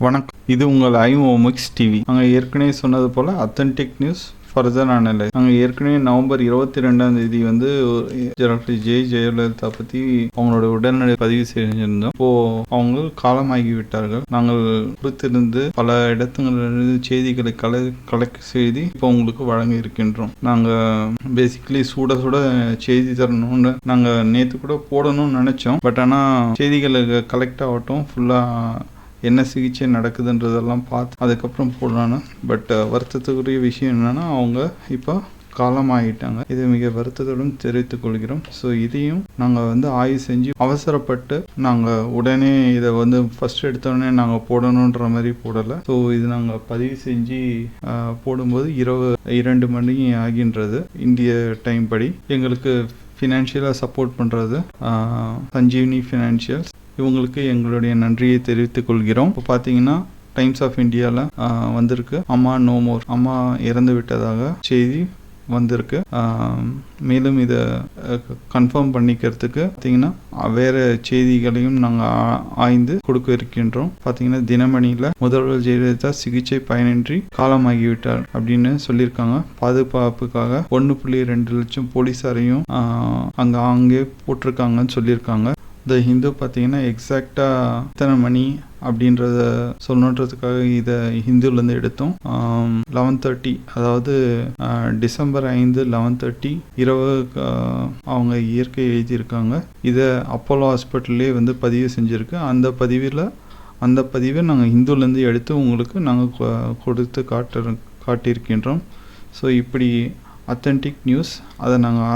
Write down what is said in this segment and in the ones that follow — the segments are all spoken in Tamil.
வணக்கம், இது உங்கள் ஐஓமிக்ஸ் டிவி. நாங்கள் ஏற்கனவே சொன்னது போல் அத்தன்டிக் நியூஸ் ஃபர்தர் அனலைஸ். நாங்கள் ஏற்கனவே நவம்பர் 22 வந்து டாக்டர் ஜெயலலிதா பற்றி அவங்களோட உடல்நிலை பதிவு செஞ்சிருந்தோம். இப்போது அவங்க காலமாகி விட்டார்கள். நாங்கள் கொடுத்திருந்து பல இடத்துங்களிலிருந்து செய்திகளை கலெக்ட் செய்து இப்போ உங்களுக்கு வழங்க இருக்கின்றோம். நாங்கள் பேசிக்கலி சுட செய்தி தரணும்னு நாங்கள் நேற்று கூட போடணும்னு நினச்சோம். பட் ஆனால் செய்திகளை கலெக்ட் ஆகட்டும், ஃபுல்லாக என்ன சிகிச்சை நடக்குதுன்றதெல்லாம் பார்த்து அதுக்கப்புறம் போடலான்னு. பட் வருத்தத்துக்குரிய விஷயம் என்னென்னா அவங்க இப்போ காலமாகிட்டாங்க. இது மிக வருத்தத்துடன் தெரிவித்துக் கொள்கிறோம். ஸோ இதையும் நாங்கள் ஆய்வு செஞ்சு அவசரப்பட்டு நாங்கள் உடனே இதை ஃபஸ்ட் எடுத்தோடனே நாங்கள் போடணுன்ற மாதிரி போடலை. ஸோ இது நாங்கள் பதிவு செஞ்சு போடும்போது 2 மணி ஆகின்றது இந்திய டைம் படி. எங்களுக்கு ஃபினான்ஷியலாக சப்போர்ட் பண்ணுறது சஞ்சீவினி ஃபினான்ஷியல்ஸ், இவங்களுக்கு எங்களுடைய நன்றியை தெரிவித்துக் கொள்கிறோம். இப்போ பார்த்தீங்கன்னா டைம்ஸ் ஆஃப் இந்தியாவில் வந்திருக்கு, அம்மா நோ மோர், அம்மா இறந்து விட்டதாக செய்தி வந்திருக்கு. மேலும் இதை கன்ஃபார்ம் பண்ணிக்கிறதுக்கு பார்த்தீங்கன்னா வேறு செய்திகளையும் நாங்கள் ஆய்ந்து கொடுக்க இருக்கின்றோம். பார்த்தீங்கன்னா தினமணியில் முதல்வர் ஜெயலலிதா சிகிச்சை பயனின்றி காலமாகிவிட்டார் அப்படின்னு சொல்லியிருக்காங்க. பாதுகாப்புக்காக 1.2 லட்சம் போலீஸாரையும் அங்கே போட்டிருக்காங்கன்னு சொல்லியிருக்காங்க. த ஹிந்து பார்த்தீங்கன்னா எக்ஸாக்டாக இத்தனை மணி அப்படின்றத சொல்லணுன்றதுக்காக இதை ஹிந்துலேருந்து எடுத்தோம். 11:30, அதாவது டிசம்பர் 5 11:30 இரவு அவங்க இயற்கை எழுதியிருக்காங்க. இதை அப்போலோ ஹாஸ்பிட்டல்லே பதிவு செஞ்சுருக்கு. அந்த பதிவை நாங்கள் ஹிந்துலேருந்து எடுத்து உங்களுக்கு நாங்கள் கொடுத்து காட்டியிருக்கின்றோம். ஸோ இப்படி அத்தன்டிக் நியூஸ் அதை நாங்கள்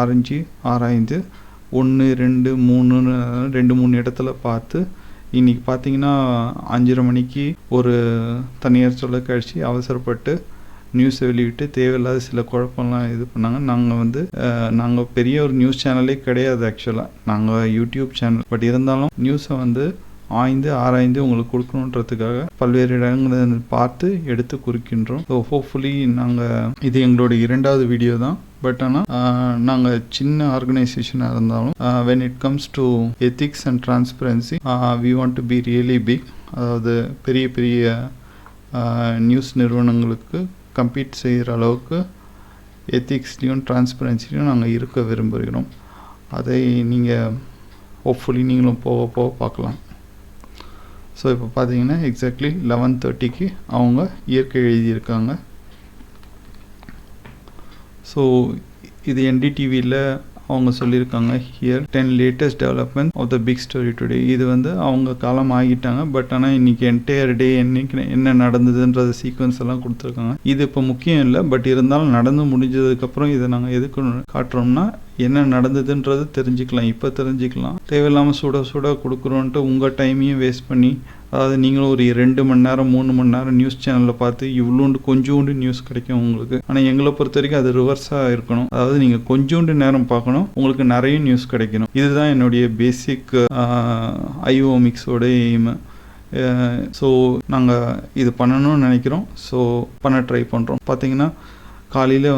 ஆராய்ந்து 1, 2, 3 இடத்துல பார்த்து இன்றைக்கி பார்த்தீங்கன்னா 5:30 மணிக்கு ஒரு தனியார் தொலைக்காட்சி அவசரப்பட்டு நியூஸை வெளியிட்டு தேவையில்லாத சில குழப்பம்லாம் இது பண்ணாங்க. நாங்கள் பெரிய ஒரு நியூஸ் சேனலே கிடையாது. ஆக்சுவலாக நாங்கள் யூடியூப் சேனல். பட் இருந்தாலும் நியூஸை ஆராய்ந்து உங்களுக்கு கொடுக்கணுன்றதுக்காக பல்வேறு இடங்களை பார்த்து எடுத்து குறிக்கின்றோம். ஸோ ஹோப்ஃபுல்லி இது எங்களோட 2வது வீடியோ தான். பட் ஆனால் நாங்கள் சின்ன ஆர்கனைசேஷனாக இருந்தாலும் when it comes to ethics and transparency we want to be really big. அதாவது பெரிய நியூஸ் நிறுவனங்களுக்கு கம்பீட் செய்கிற அளவுக்கு எத்திக்ஸ்லேயும் டிரான்ஸ்பரன்சிலையும் நாங்கள் இருக்க விரும்புகிறோம். அதை நீங்கள் ஹோப்ஃபுல்லி நீங்களும் போக பார்க்கலாம். ஸோ இப்போ பார்த்தீங்கன்னா எக்ஸாக்ட்லி 11:30 அவங்க இயற்கை எழுதியிருக்காங்க. ஸோ இது NDTVயில் அவங்க சொல்லியிருக்காங்க, here 10 latest development of the big story today. இது அவங்க காலம் ஆகிட்டாங்க. பட் ஆனால் இன்றைக்கி என்டையர் டே என்ன நடந்ததுன்றத சீக்வன்ஸ் எல்லாம் கொடுத்துருக்காங்க. இது இப்போ முக்கியம் இல்லை. பட் இருந்தாலும் நடந்து முடிஞ்சதுக்கப்புறம் இதை நாங்கள் எதுக்கு காட்டுறோம்னா என்ன நடந்ததுன்றது தெரிஞ்சுக்கலாம். இப்போ தெரிஞ்சுக்கலாம். தேவையில்லாமல் சுட கொடுக்குறோன்ட்டு உங்கள் டைமையும் வேஸ்ட் பண்ணி, அதாவது நீங்களும் ஒரு 2 மணி நேரம் 3 மணி நேரம் நியூஸ் சேனலில் பார்த்து கொஞ்சோண்டு நியூஸ் கிடைக்கும் உங்களுக்கு. ஆனால் எங்களை பொறுத்த வரைக்கும் அது ரிவர்ஸாக இருக்கணும். அதாவது நீங்கள் கொஞ்சோண்டு நேரம் பார்க்கணும், உங்களுக்கு நிறைய நியூஸ் கிடைக்கணும். இதுதான் என்னுடைய பேசிக் ஐஓமிக்ஸோட எய்மு. ஸோ நாங்கள் இது பண்ணணும்னு நினைக்கிறோம். ஸோ பண்ண ட்ரை பண்ணுறோம். பார்த்தீங்கன்னா காலையில்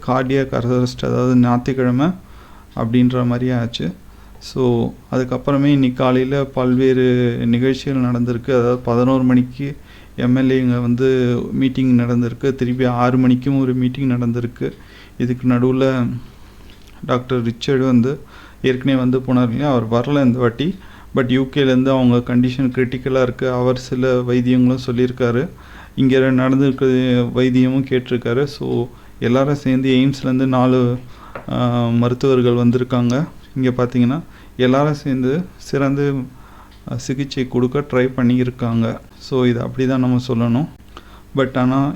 கார்டியாக் அரெஸ்ட், அதாவது ஞாயிற்றுக்கிழமை அப்படின்ற மாதிரி ஆச்சு. ஸோ அதுக்கப்புறமே இன்றைக்கி காலையில் பல்வேறு நிகழ்ச்சிகள் நடந்திருக்கு. அதாவது 11 மணிக்கு எம்எல்ஏங்க மீட்டிங் நடந்திருக்கு. திருப்பி 6 மணிக்கும் ஒரு மீட்டிங் நடந்திருக்கு. இதுக்கு நடுவில் டாக்டர் ரிச்சர்டு ஏற்கனவே போனார் இல்லையா, அவர் வரல இந்த வாட்டி. பட் யூகேலேருந்து அவங்க கண்டிஷன் கிரிட்டிக்கலாக இருக்குது. அவர் சில வைத்தியங்களும் சொல்லியிருக்காரு. இங்கே நடந்திருக்க வைத்தியமும் கேட்டிருக்காரு. ஸோ எல்லாரும் சேர்ந்து எய்ம்ஸ்லேருந்து 4 மருத்துவர்கள் வந்திருக்காங்க. இங்கே பார்த்தீங்கன்னா எல்லாரும் சேர்ந்து சிறந்த சிகிச்சை கொடுக்க ட்ரை பண்ணியிருக்காங்க. ஸோ இது அப்படி தான் நம்ம சொல்லணும். பட் ஆனால்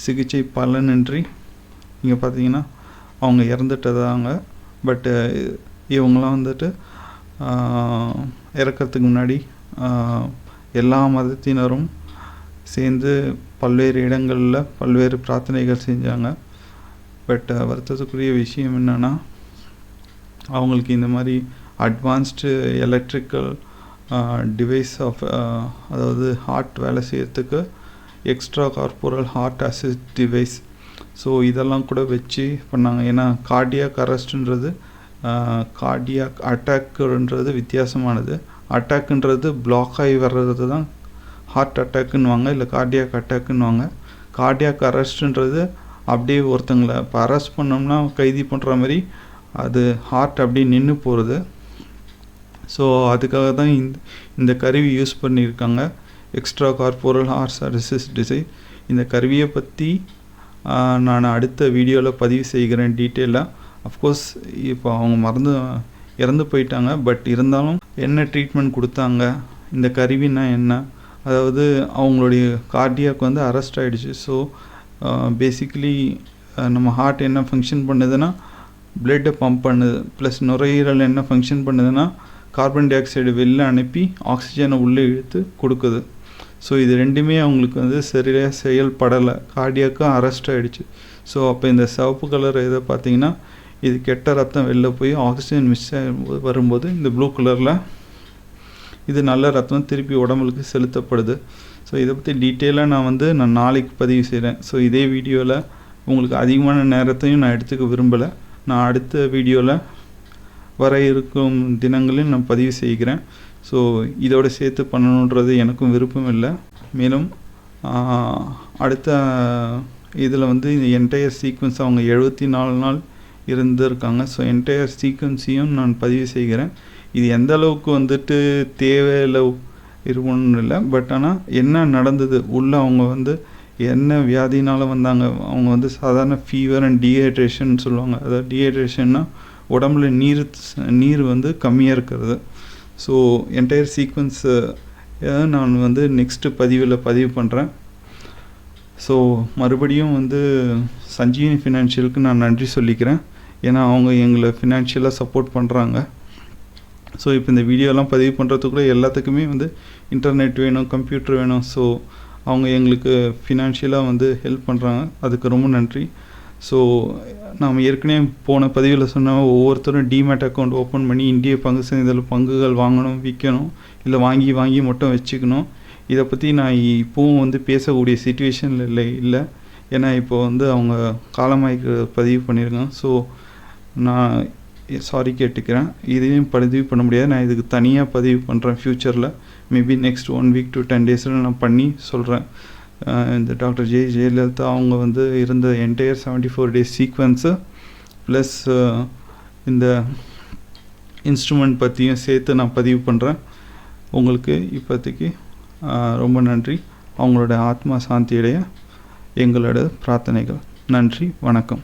சிகிச்சை பலனின்றி இங்கே பார்த்தீங்கன்னா அவங்க இறந்துட்டதாங்க. பட்டு இவங்களாம் இறக்கிறதுக்கு முன்னாடி எல்லா மதத்தினரும் சேர்ந்து பல்வேறு இடங்களில் பல்வேறு பிரார்த்தனைகள் செஞ்சாங்க. பட் வருத்தத்துக்குரிய விஷயம் என்னென்னா அவங்களுக்கு இந்த மாதிரி அட்வான்ஸ்டு எலக்ட்ரிக்கல் டிவைஸ் அதாவது ஹார்ட் வேலை செய்யறதுக்கு extra corporeal heart assist device, so இதெல்லாம் கூட வச்சு பண்ணாங்க. ஏன்னா கார்டியாக் அரெஸ்ட்ன்றது கார்டியாக் அட்டாக்குன்றது வித்தியாசமானது. அட்டாக்குன்றது பிளாக் ஆகி வர்றது தான் ஹார்ட் அட்டாக்குன்னுவாங்க, இல்லை கார்டியாக் அட்டாக்குன்னுவாங்க. கார்டியாக் அரெஸ்ட்டுன்றது அப்படியே ஒருத்தங்களை இப்போ அரெஸ்ட் பண்ணோம்னா கைது பண்ணுற மாதிரி அது ஹார்ட் அப்படியே நின்று போகிறது. ஸோ அதுக்காக தான் இந்த கருவி யூஸ் பண்ணியிருக்காங்க, எக்ஸ்ட்ரா கார்போரல் ஹார்ட் அரெஸ்ட் டிசைஸ். இந்த கருவியை பற்றி நான் அடுத்த வீடியோவில் பதிவு செய்கிறேன் டீட்டெயிலாக. அஃப்கோர்ஸ் இப்போ அவங்க இறந்து போயிட்டாங்க, பட் இருந்தாலும் என்ன ட்ரீட்மெண்ட் கொடுத்தாங்க, இந்த கருவின்னா என்ன, அதாவது அவங்களுடைய கார்டியாக் வந்து அரெஸ்ட் ஆகிடுச்சு. ஸோ பேசிக்கலி நம்ம ஹார்ட் என்ன ஃபங்க்ஷன் பண்ணுதுன்னா பிளட்டை பம்ப் பண்ணுது, ப்ளஸ் நுரையீரல் என்ன ஃபங்க்ஷன் பண்ணுதுன்னா கார்பன் டை ஆக்சைடு வெளில அனுப்பி ஆக்சிஜனை உள்ளே இழுத்து கொடுக்குது. ஸோ இது ரெண்டுமே அவங்களுக்கு வந்து சரியாக செயல்படலை, கார்டியாக்கும் அரெஸ்ட் ஆகிடுச்சு. ஸோ அப்போ இந்த சிவப்பு கலர் இதை பார்த்தீங்கன்னா இது கெட்ட ரத்தம் வெளில போய் ஆக்சிஜன் மிஸ் வரும்போது இந்த ப்ளூ கலரில் இது நல்ல ரத்தம் திருப்பி உடம்புக்கு செலுத்தப்படுது. ஸோ இதை பற்றி டீட்டெயிலாக நான் நாளைக்கு பதிவு செய்கிறேன். ஸோ இதே வீடியோவில் உங்களுக்கு அதிகமான நேரத்தையும் நான் எடுத்துக்க விரும்பலை. நான் அடுத்த வீடியோவில் வர இருக்கும் தினங்களில் நான் பதிவு செய்கிறேன். ஸோ இதோட சேர்த்து பண்ணணுன்றது எனக்கும் விருப்பம் இல்லை. மேலும் அடுத்த இதில் வந்து இந்த என்டையர் சீக்வன்ஸ் அவங்க 74 நாள் இருந்திருக்காங்க. ஸோ என்டையர் சீக்வன்ஸையும் நான் பதிவு செய்கிறேன். இது எந்த அளவுக்கு வந்துட்டு தேவையில்லை இருக்கணும்னு இல்லை, பட் ஆனால் என்ன நடந்தது உள்ளே, அவங்க வந்து என்ன வியாதினால் வந்தாங்க, அவங்க வந்து சாதாரண ஃபீவர் அண்ட் டீஹைட்ரேஷன் சொல்லுவாங்க. அதாவது டீஹைட்ரேஷன்னா உடம்புல நீர் வந்து கம்மியாக இருக்கிறது. ஸோ என்டையர் சீக்வன்ஸை நான் வந்து நெக்ஸ்ட்டு பதிவில் பதிவு பண்ணுறேன். ஸோ மறுபடியும் வந்து சஞ்சீவினி ஃபினான்ஷியலுக்கு நான் நன்றி சொல்லிக்கிறேன், ஏன்னா அவங்க எங்களை ஃபினான்ஷியலாக சப்போர்ட் பண்ணுறாங்க. ஸோ இப்போ இந்த வீடியோலாம் பதிவு பண்ணுறதுக்குள்ளே எல்லாத்துக்குமே வந்து இன்டர்நெட் வேணும், கம்ப்யூட்டர் வேணும். ஸோ அவங்க எங்களுக்கு ஃபினான்ஷியலாக வந்து ஹெல்ப் பண்ணுறாங்க, அதுக்கு ரொம்ப நன்றி. ஸோ நாம் ஏற்கனவே போன பதிவில் சொன்ன ஒவ்வொருத்தரும் டிமேட் அக்கௌண்ட் ஓப்பன் பண்ணி இந்திய பங்கு சந்தையில் பங்குகள் வாங்கணும், விற்கணும், இல்லை வாங்கி மட்டும் வச்சுக்கணும். இதை பற்றி நான் இப்போவும் வந்து பேசக்கூடிய சிச்சுவேஷனில் இல்லை. ஏன்னா இப்போ வந்து அவங்க காலமாய்க்கு பதிவு பண்ணியிருக்காங்க. ஸோ நான் சாரி கேட்டுக்கிறேன், இதையும் பதிவு பண்ண முடியாது. நான் இதுக்கு தனியாக பதிவு பண்ணுறேன் ஃப்யூச்சரில், maybe next 1 week to 10 days நான் பண்ணி சொல்கிறேன். இந்த டாக்டர் ஜெயலலிதா அவங்க வந்து இருந்த என்டையர் 74 days சீக்வன்ஸு ப்ளஸ் இந்த இன்ஸ்ட்ருமெண்ட் பற்றியும் சேர்த்து நான் பதிவு பண்ணுறேன். உங்களுக்கு இப்போதைக்கு ரொம்ப நன்றி. அவங்களோட ஆத்மா சாந்தியடைய எங்களோட பிரார்த்தனைகள். நன்றி, வணக்கம்.